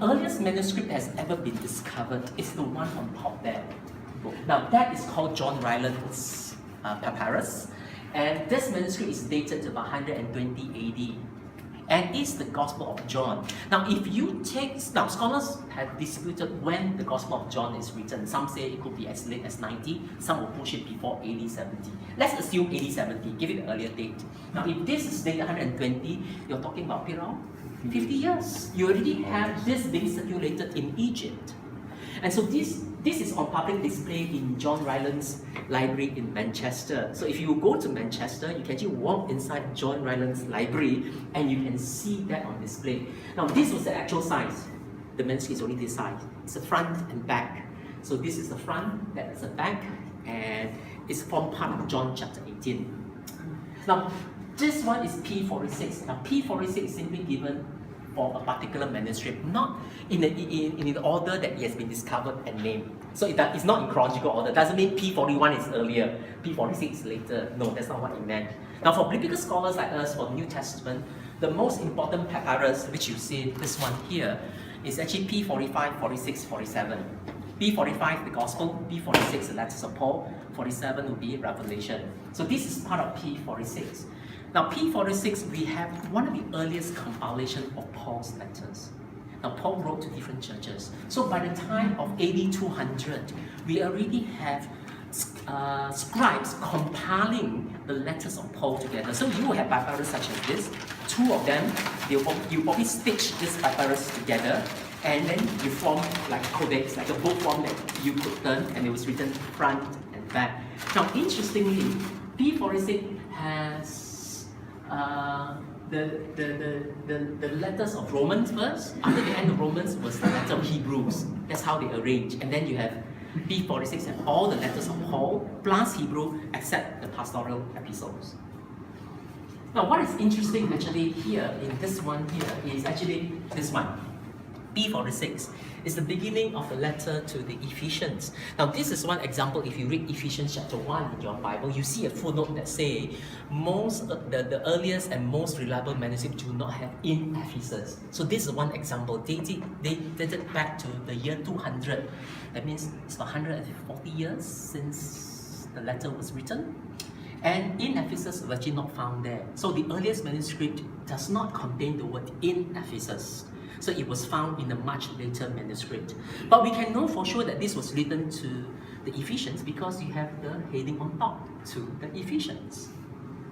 earliest manuscript that has ever been discovered is the one on top there. Now, that is called John Ryland's papyrus. And this manuscript is dated to about 120 AD. And it's the Gospel of John. Now, if you take, now scholars have disputed when the Gospel of John is written. Some say it could be as late as 90, some will push it before AD 70. Let's assume AD 70, give it an earlier date. Now, if this is dated 120, you're talking about around 50 years. You already have this being circulated in Egypt. And so this is on public display in John Ryland's library in Manchester. So if you go to Manchester, you can actually walk inside John Ryland's library and you can see that on display. Now, this was the actual size. The manuscript is only this size. It's the front and back. So this is the front, that is the back, and it's from part of John chapter 18. Now, this one is P46. Now, P46 is simply given for a particular manuscript, not in the order that it has been discovered and named. So it's not in chronological order. It doesn't mean P41 is earlier, P46 is later. No, that's not what it meant. Now, for biblical scholars like us, for the New Testament, the most important papyrus, which you see, this one here, is actually P45, 46, 47. P45, the Gospel, P46, the letters of Paul, 47 will be Revelation. So this is part of P46. Now, P46, we have one of the earliest compilation of Paul's letters. Now, Paul wrote to different churches. So by the time of AD 200, we already have scribes compiling the letters of Paul together. So you will have papyrus such as this. Two of them, you probably stitch this papyrus together, and then you form like a codex, like a book form that you could turn, and it was written front and back. Now, interestingly, P46 has the letters of Romans first. After the end of Romans was the letter of Hebrews. That's how they arrange. And then you have P46 and all the letters of Paul plus Hebrew except the pastoral epistles. Now, what is interesting actually here in this one here is actually this one. P46 is the beginning of the letter to the Ephesians. Now, this is one example. If you read Ephesians chapter 1 in your Bible, you see a footnote that say the earliest and most reliable manuscript do not have in Ephesus. So this is one example. They dated back to the year 200. That means it's 140 years since the letter was written. And in Ephesus was actually not found there. So the earliest manuscript does not contain the word in Ephesus. So it was found in a much later manuscript. But we can know for sure that this was written to the Ephesians because you have the heading on top, to the Ephesians.